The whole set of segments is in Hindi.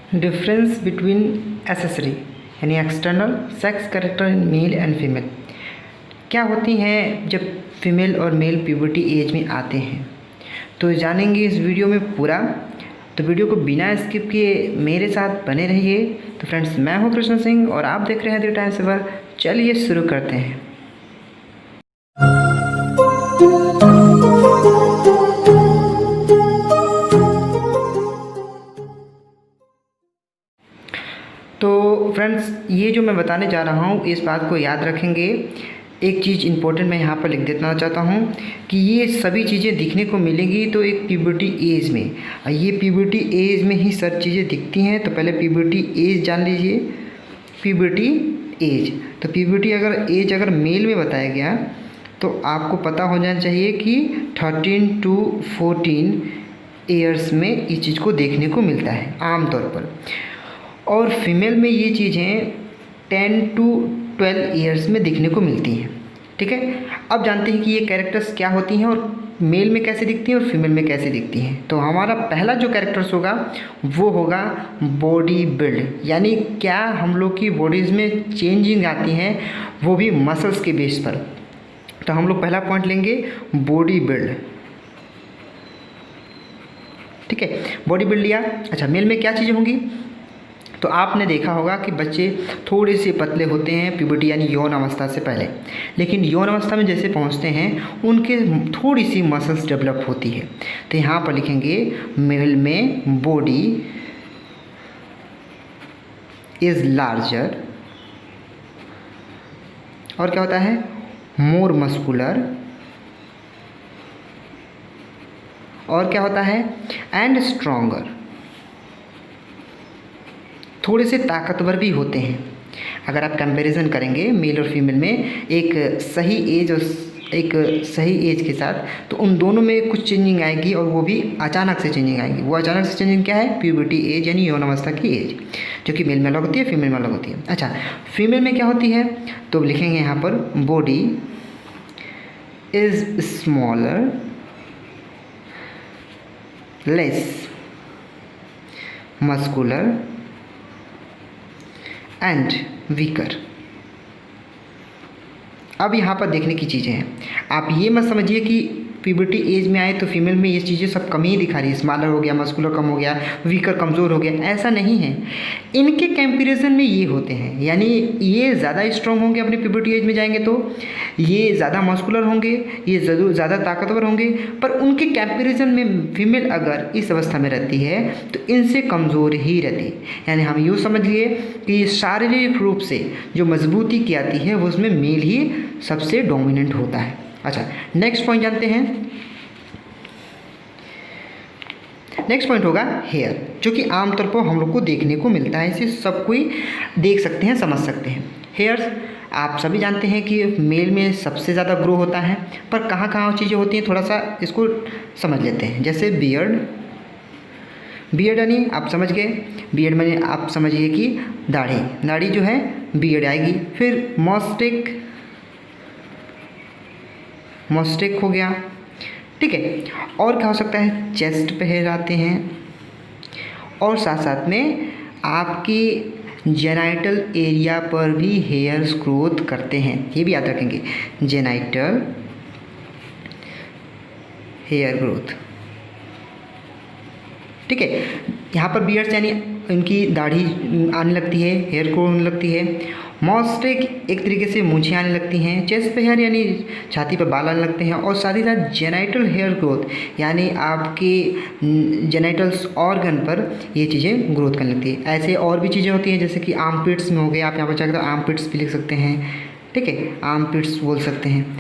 डिफरेंस बिटवीन एसेसरी यानी external sex character in male and female क्या होती हैं जब फीमेल और मेल प्यूबर्टी एज में आते हैं, तो जानेंगे इस वीडियो में पूरा। तो वीडियो को बिना स्किप किए मेरे साथ बने रहिए। तो फ्रेंड्स, मैं हूं कृष्ण सिंह और आप देख रहे हैं द टाइम सेवर। चलिए शुरू करते हैं। तो फ्रेंड्स, ये जो मैं बताने जा रहा हूँ इस बात को याद रखेंगे। एक चीज़ इंपॉर्टेंट मैं यहाँ पर लिख देना चाहता हूँ कि ये सभी चीज़ें दिखने को मिलेंगी तो एक प्यूबर्टी एज में, ये प्यूबर्टी एज में ही सब चीज़ें दिखती हैं। तो पहले प्यूबर्टी एज जान लीजिए। प्यूबर्टी एज, तो प्यूबर्टी अगर मेल में बताया गया तो आपको पता हो जाना चाहिए कि 13 to 14 ईयर्स में इस चीज़ को देखने को मिलता है आमतौर पर, और फीमेल में ये चीज़ें 10 to 12 ईयर्स में दिखने को मिलती हैं। ठीक है, अब जानते हैं कि ये कैरेक्टर्स क्या होती हैं और मेल में कैसे दिखती हैं और फीमेल में कैसे दिखती हैं। तो हमारा पहला जो कैरेक्टर्स होगा वो होगा बॉडी बिल्ड, यानी क्या हम लोग की बॉडीज़ में चेंजिंग आती हैं, वो भी मसल्स के बेस पर। तो हम लोग पहला पॉइंट लेंगे बॉडी बिल्ड। ठीक है, बॉडी बिल्ड लिया। अच्छा, मेल में क्या चीज़ें होंगी, तो आपने देखा होगा कि बच्चे थोड़े से पतले होते हैं प्यूबर्टी यानी यौन अवस्था से पहले, लेकिन यौन अवस्था में जैसे पहुंचते हैं उनके थोड़ी सी मसल्स डेवलप होती है। तो यहाँ पर लिखेंगे मेल में बॉडी इज़ लार्जर, और क्या होता है मोर मस्कुलर, और क्या होता है एंड स्ट्रॉन्गर, थोड़े से ताकतवर भी होते हैं। अगर आप कंपैरिजन करेंगे मेल और फीमेल में एक सही एज और एक सही एज के साथ, तो उन दोनों में कुछ चेंजिंग आएगी और वो भी अचानक से चेंजिंग आएगी। वो अचानक से चेंजिंग क्या है, प्यूबर्टी एज यानी यौन अवस्था की एज, जो कि मेल में अलग होती है फीमेल में अलग होती है। अच्छा, फीमेल में क्या होती है, तो लिखेंगे यहाँ पर body is smaller, less muscular and weaker. अब यहाँ पर देखने की चीज़ें हैं, आप ये मत समझिए कि प्यूबर्टी एज में आए तो फीमेल में ये चीज़ें सब कम ही दिखा रही है, स्मॉलर हो गया, मस्कुलर कम हो गया, वीकर कमज़ोर हो गया, ऐसा नहीं है। इनके कंपैरिजन में ये होते हैं, यानी ये ज़्यादा स्ट्रॉन्ग होंगे अपने प्यूबर्टी एज में जाएंगे तो ये ज़्यादा मस्कुलर होंगे, ये ज़्यादा ताकतवर होंगे, पर उनके कंपैरिजन में फीमेल अगर इस अवस्था में रहती है तो इनसे कमज़ोर ही रहती है। यानी हम यूँ समझिए कि शारीरिक रूप से जो मजबूती की आती है वो उसमें मेल ही सबसे डोमिनेंट होता है। अच्छा, नेक्स्ट पॉइंट जानते हैं। नेक्स्ट पॉइंट होगा हेयर, जो कि आमतौर पर हम लोग को देखने को मिलता है, इसे सब कोई देख सकते हैं, समझ सकते हैं। हेयर्स आप सभी जानते हैं कि मेल में सबसे ज़्यादा ग्रो होता है, पर कहाँ कहाँ चीज़ें होती हैं थोड़ा सा इसको समझ लेते हैं। जैसे बियर्ड, बियर्ड यानी आप समझ गए, बियर्ड में आप समझिए कि दाढ़ी, दाढ़ी जो है बियर्ड आएगी। फिर मॉस्टेक, मॉस्टेक हो गया। ठीक है, और क्या हो सकता है, चेस्ट पे हेयर आते हैं, और साथ साथ में आपकी जेनाइटल एरिया पर भी हेयर्स ग्रोथ करते हैं, ये भी याद रखेंगे, जेनाइटल हेयर ग्रोथ। ठीक है, यहाँ पर बियर्ड्स यानी इनकी दाढ़ी आने लगती है, हेयर ग्रो होने लगती है। मॉस्टेक एक तरीके से मूंछें आने लगती हैं। चेस्ट पे हेयर यानी छाती पर बाल आने लगते हैं, और साथ ही साथ जेनाइटल हेयर ग्रोथ यानी आपके जेनाइटल्स ऑर्गन पर ये चीज़ें ग्रोथ करने लगती है। ऐसे और भी चीज़ें होती हैं, जैसे कि आर्म पिट्स में हो गए, आप यहाँ पर चाहे तो आर्म पिट्स भी लिख सकते हैं। ठीक है, आर्म पिट्स बोल सकते हैं,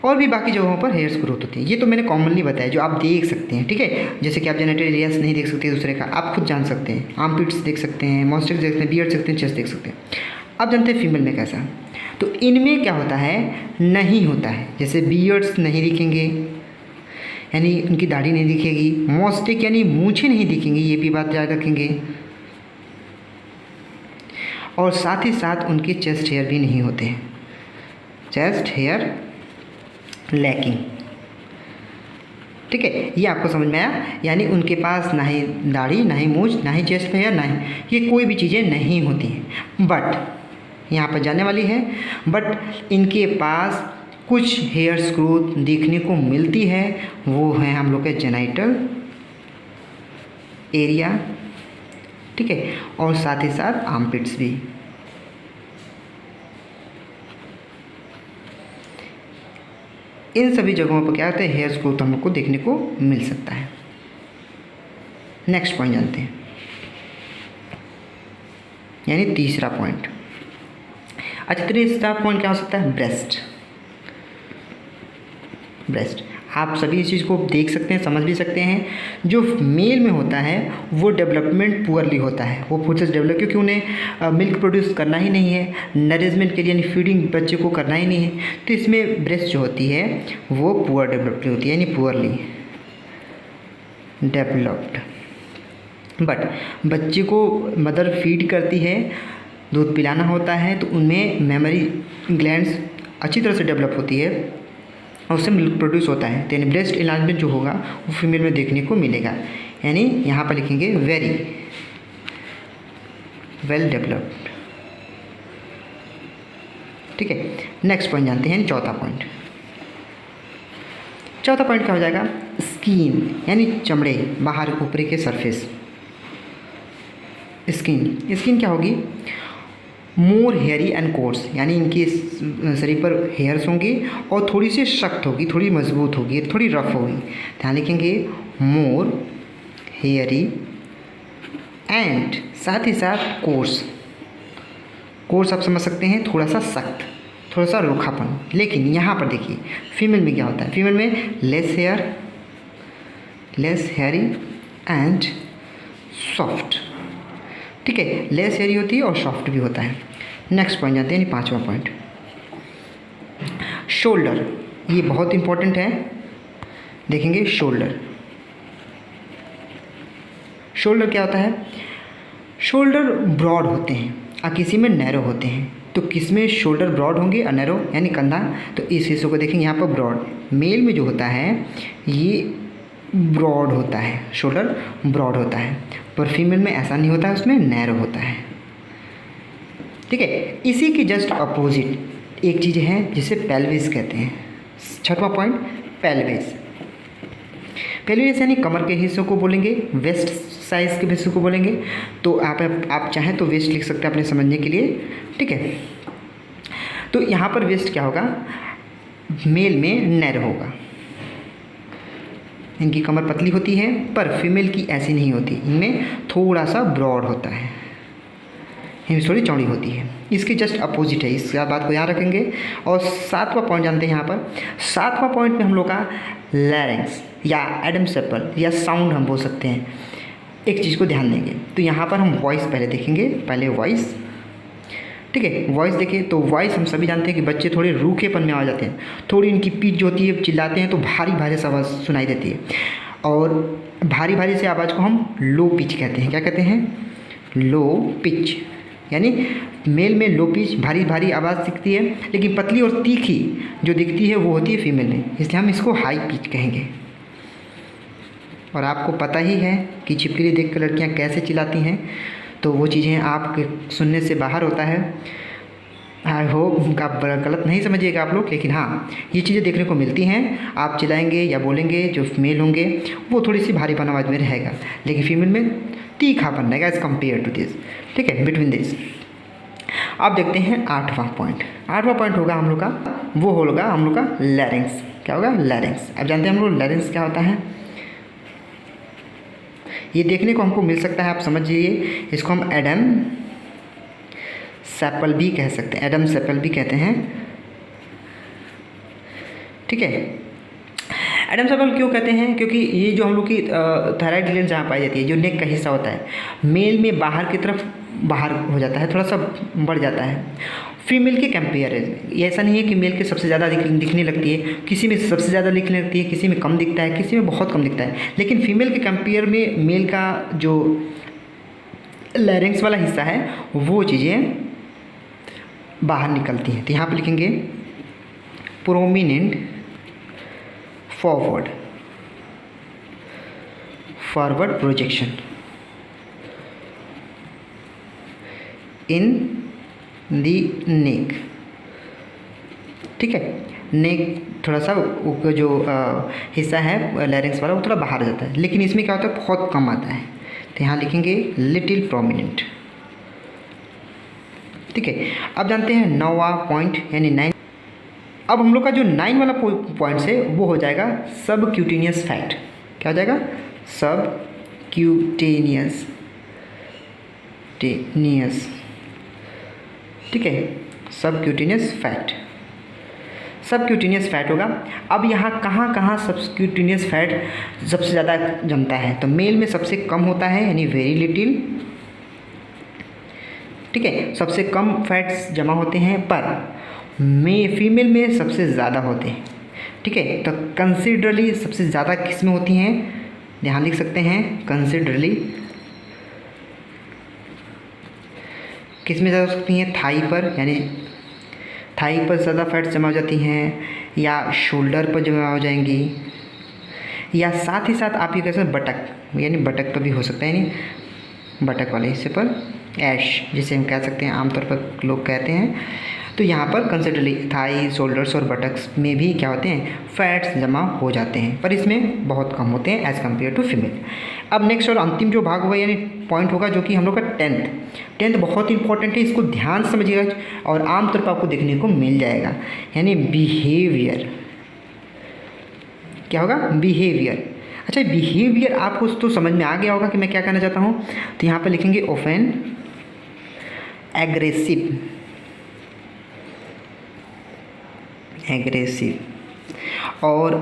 और भी बाकी जगहों पर हेयर्स ग्रोथ होती है। ये तो मैंने कॉमनली बताया जो आप देख सकते हैं। ठीक है, जैसे कि आप जेनाइटल एरियाज नहीं देख सकते दूसरे का, आप खुद जान सकते हैं। आर्म पिट्स देख सकते हैं, मॉस्टेक देख सकते हैं, बियर्ड देख सकते हैं, चेस्ट देख सकते हैं। अब जानते हैं फीमेल में कैसा, तो इनमें क्या होता है, नहीं होता है। जैसे बियर्ड्स नहीं दिखेंगे, यानी उनकी दाढ़ी नहीं दिखेगी। मॉस्टेक यानी मूछें नहीं दिखेंगी, ये भी बात याद रखेंगे। और साथ ही साथ उनके चेस्ट हेयर भी नहीं होते हैं, चेस्ट हेयर लैकिंग। ठीक है, ये आपको समझ में आया। यानी उनके पास ना ही दाढ़ी, ना ही मूंछ, ना ही चेस्ट हेयर, ना ही ये कोई भी चीज़ें नहीं होती हैं। बट यहाँ पर जानने वाली है, बट इनके पास कुछ हेयर्स ग्रोथ देखने को मिलती है, वो है हम लोग के जेनाइटल एरिया, ठीक है, और साथ ही साथ आर्मपिट्स भी। इन सभी जगहों पर क्या होता है, हेयर्स ग्रोथ हम लोग को देखने को मिल सकता है। नेक्स्ट पॉइंट जानते हैं, यानी तीसरा पॉइंट। अच्छा, तीसरा पॉइंट क्या हो सकता है, ब्रेस्ट। ब्रेस्ट आप सभी इस चीज़ को देख सकते हैं, समझ भी सकते हैं। जो मेल में होता है वो डेवलपमेंट पुअरली होता है, वो खुद से डेवलप, क्योंकि उन्हें मिल्क प्रोड्यूस करना ही नहीं है, नरिशमेंट के लिए यानी फीडिंग बच्चे को करना ही नहीं है, तो इसमें ब्रेस्ट जो होती है वो पुअर डेवलप्ड होती है, यानी पुअरली डेवलप्ड। बट बच्चे को मदर फीड करती है, दूध पिलाना होता है, तो उनमें मेमोरी ग्लैंड्स अच्छी तरह से डेवलप होती है और उससे मिल्क प्रोड्यूस होता है। तो यानी ब्रेस्ट इलाजमेंट जो होगा वो फीमेल में देखने को मिलेगा। यानी यहाँ पर लिखेंगे वेरी वेल डेवलप्ड, ठीक है। नेक्स्ट पॉइंट जानते हैं, चौथा पॉइंट। चौथा पॉइंट क्या हो जाएगा, स्किन, यानी चमड़े, बाहर ऊपरी के सरफेस। स्किन, स्किन क्या होगी, मोर हेयरी एंड कोर्स, यानी इनके शरीर पर हेयर्स होंगे और थोड़ी सी सख्त होगी, थोड़ी मजबूत होगी, थोड़ी रफ होगी। ध्यान लिखेंगे, मोर हेयरी एंड साथ ही साथ कोर्स। कोर्स आप समझ सकते हैं, थोड़ा सा सख्त, थोड़ा सा रूखापन। लेकिन यहाँ पर देखिए फीमेल में क्या होता है, फीमेल में less hair, less hairy and soft, ठीक है, लेस हेयरी होती है और सॉफ्ट भी होता है। नेक्स्ट पॉइंट जानते हैं, यानी पांचवा पॉइंट, शोल्डर। ये बहुत इंपॉर्टेंट है, देखेंगे शोल्डर। शोल्डर क्या होता है, शोल्डर ब्रॉड होते हैं और किसी में नैरो होते हैं। तो किस में शोल्डर ब्रॉड होंगे और नैरो, यानी कंधा, तो इस हिस्से को देखेंगे यहाँ पर ब्रॉड। मेल में जो होता है ये ब्रॉड होता है, शोल्डर ब्रॉड होता है, पर फीमेल में ऐसा नहीं होता है, उसमें नैरो होता है, ठीक है। इसी के जस्ट अपोजिट एक चीज़ है जिसे पेल्विस कहते हैं। छठवां पॉइंट, पेल्विस। पेल्विस यानी कमर के हिस्सों को बोलेंगे, वेस्ट साइज के हिस्सों को बोलेंगे। तो आप चाहें तो वेस्ट लिख सकते हैं अपने समझने के लिए, ठीक है। तो यहाँ पर वेस्ट क्या होगा, मेल में नैरो होगा, इनकी कमर पतली होती है, पर फीमेल की ऐसी नहीं होती, इनमें थोड़ा सा ब्रॉड होता है, इनमें थोड़ी चौड़ी होती है। इसके जस्ट अपोजिट है, इस बात को याद रखेंगे। और सातवां पॉइंट जानते हैं यहाँ पर। सातवां पॉइंट में हम लोग का लैरिंक्स या एडम सेपल या साउंड हम बोल सकते हैं। एक चीज़ को ध्यान देंगे, तो यहाँ पर हम वॉइस पहले देखेंगे, पहले वॉइस, ठीक है। वॉइस देखें तो वॉइस हम सभी जानते हैं कि बच्चे थोड़े रूखेपन में आ जाते हैं, थोड़ी इनकी पिच जो होती है, चिल्लाते हैं तो भारी भारी से आवाज़ सुनाई देती है, और भारी भारी से आवाज़ को हम लो पिच कहते हैं। क्या कहते हैं, लो पिच, यानी मेल में लो पिच भारी भारी आवाज़ दिखती है, लेकिन पतली और तीखी जो दिखती है वो होती है फीमेल में, इसलिए हम इसको हाई पिच कहेंगे। और आपको पता ही है कि छिपकली देख कर लड़कियाँ कैसे चिल्लाती हैं, तो वो चीज़ें आपके सुनने से बाहर होता है। आई होप आप गलत नहीं समझिएगा आप लोग, लेकिन हाँ ये चीज़ें देखने को मिलती हैं। आप चिल्लाएंगे या बोलेंगे, जो मेल होंगे वो थोड़ी सी भारीपन आवाज़ में रहेगा, लेकिन फीमेल में तीखापन रहेगा एज़ कम्पेयर टू दिस, ठीक है, बिटवीन दिस। अब देखते हैं आठवां पॉइंट। आठवां पॉइंट होगा हम लोग का, वो होगा हम लोग का लैरिंक्स। क्या होगा, लैरिंक्स। अब जानते हैं हम लोग लैरिंक्स क्या होता है। ये देखने को हमको मिल सकता है, आप समझिए, इसको हम एडम सेपल भी कह सकते हैं, एडम सेपल भी कहते हैं, ठीक है। एडम सेपल क्यों कहते हैं, क्योंकि ये जो हम लोग की थायराइड ग्लैंड जहाँ पाई जाती है, जो नेक का हिस्सा होता है, मेल में बाहर की तरफ बाहर हो जाता है, थोड़ा सा बढ़ जाता है। फीमेल के कंपेयर, ये ऐसा नहीं है कि मेल के सबसे ज़्यादा दिखने लगती है, किसी में सबसे ज़्यादा दिखने लगती है, किसी में कम दिखता है, किसी में बहुत कम दिखता है, लेकिन फीमेल के कंपेयर में मेल का जो लैरिंक्स वाला हिस्सा है वो चीज़ें बाहर निकलती हैं। तो यहाँ पर लिखेंगे prominent forward, forward projection in the neck. ठीक है, नेक थोड़ा सा जो हिस्सा है लैरिंक्स वाला वो थोड़ा बाहर आ जाता है, लेकिन इसमें क्या होता है बहुत कम आता है, तो यहाँ लिखेंगे लिटिल प्रोमिनेंट। ठीक है, अब जानते हैं 9वां पॉइंट यानी 9। अब हम लोग का जो 9 वाला पॉइंट्स है वो हो जाएगा सब क्यूटेनियस फैट। क्या हो जाएगा? सब क्यूटेनियस ठीक है, सब क्यूटेनियस फैट, सब क्यूटेनियस फैट होगा। अब यहाँ कहाँ कहाँ सब क्यूटेनियस फैट सबसे ज़्यादा जमता है? तो मेल में सबसे कम होता है यानी वेरी लिटिल। ठीक है, सबसे कम फैट्स जमा होते हैं, पर फीमेल में सबसे ज़्यादा होते हैं। ठीक है, तो कंसिडरली सबसे ज़्यादा किस में होती हैं? यहाँ लिख सकते हैं कंसिडरली किस में ज़्यादा हो सकती हैं? थाई पर, यानी थाई पर ज़्यादा फैट्स जमा हो जाती हैं, या शोल्डर पर जमा हो जाएंगी, या साथ ही साथ आप ये कह सकते हैं बटक, यानी बटक पर भी हो सकता है, यानी बटक वाले हिस्से पर ऐश जिसे हम कह सकते हैं, आमतौर पर लोग कहते हैं। तो यहाँ पर कंसिडरली थाई, शोल्डर्स और बटक्स में भी क्या होते हैं? फैट्स जमा हो जाते हैं, पर इसमें बहुत कम होते हैं एज़ कम्पेयर टू फीमेल। अब नेक्स्ट और अंतिम जो भाग होगा यानी पॉइंट होगा जो कि हम लोग का 10th बहुत इंपॉर्टेंट है, इसको ध्यान से समझिएगा और आमतौर पर आपको देखने को मिल जाएगा, यानी बिहेवियर। क्या होगा? बिहेवियर। अच्छा, बिहेवियर आपको तो समझ में आ गया होगा कि मैं क्या कहना चाहता हूँ। तो यहाँ पर लिखेंगे ऑफेन एग्रेसिव और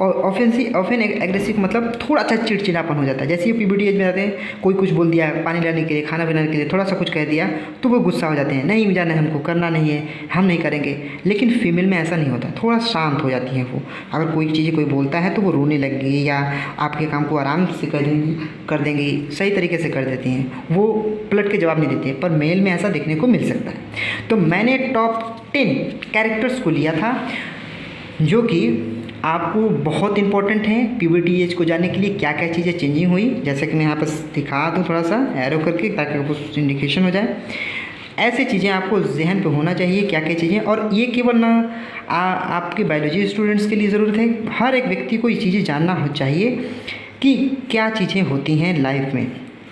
ऑफेन एग्रेसिव मतलब थोड़ा सा चिड़चिड़ापन हो जाता है। जैसे ये पीबीटी एज में जाते हैं, कोई कुछ बोल दिया, पानी लाने के लिए, खाना बनाने के लिए थोड़ा सा कुछ कह दिया तो वो गुस्सा हो जाते हैं, नहीं जाना है, हमको करना नहीं है, हम नहीं करेंगे। लेकिन फीमेल में ऐसा नहीं होता, थोड़ा शांत हो जाती हैं वो। अगर कोई चीज़ कोई बोलता है तो वो रोने लगेगी या आपके काम को आराम से कर देंगी, सही तरीके से कर देती हैं, वो पलट के जवाब नहीं देती है। पर मेल में ऐसा देखने को मिल सकता है। तो मैंने टॉप 10 कैरेक्टर्स को लिया था जो कि आपको बहुत इंपॉर्टेंट है प्यूबर्टी एज को जानने के लिए, क्या क्या चीज़ें चेंजिंग हुई। जैसे कि मैं यहाँ पर दिखा दूँ थोड़ा सा एरो करके, ताकि आपको इंडिकेशन हो जाए। ऐसी चीज़ें आपको जहन पे होना चाहिए, क्या क्या चीज़ें। और ये केवल ना आपके बायोलॉजी स्टूडेंट्स के लिए ज़रूरत है, हर एक व्यक्ति को ये चीज़ें जानना चाहिए कि क्या चीज़ें होती हैं लाइफ में।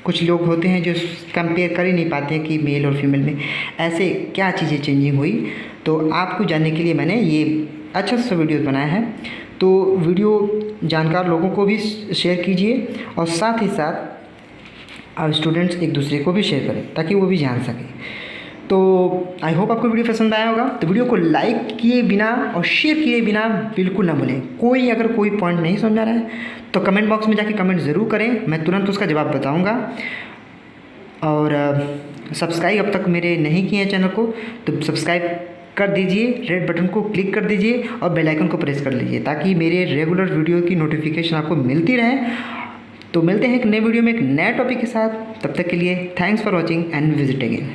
कुछ लोग होते हैं जो कंपेयर कर ही नहीं पाते हैं कि मेल और फीमेल में ऐसे क्या चीज़ें चेंजिंग हुई। तो आपको जानने के लिए मैंने ये अच्छा सा वीडियो बनाया है। तो वीडियो जानकार लोगों को भी शेयर कीजिए और साथ ही साथ आप स्टूडेंट्स एक दूसरे को भी शेयर करें ताकि वो भी जान सकें। तो आई होप आपको वीडियो पसंद आया होगा। तो वीडियो को लाइक किए बिना और शेयर किए बिना बिल्कुल ना भूलें। अगर कोई पॉइंट नहीं समझ आ रहा है तो कमेंट बॉक्स में जाके कमेंट ज़रूर करें, मैं तुरंत उसका जवाब बताऊँगा। और सब्सक्राइब अब तक मेरे नहीं किए हैं चैनल को तो सब्सक्राइब कर दीजिए, रेड बटन को क्लिक कर दीजिए और बेल आइकन को प्रेस कर लीजिए ताकि मेरे रेगुलर वीडियो की नोटिफिकेशन आपको मिलती रहे। तो मिलते हैं एक नए वीडियो में एक नए टॉपिक के साथ। तब तक के लिए thanks for watching and visit again.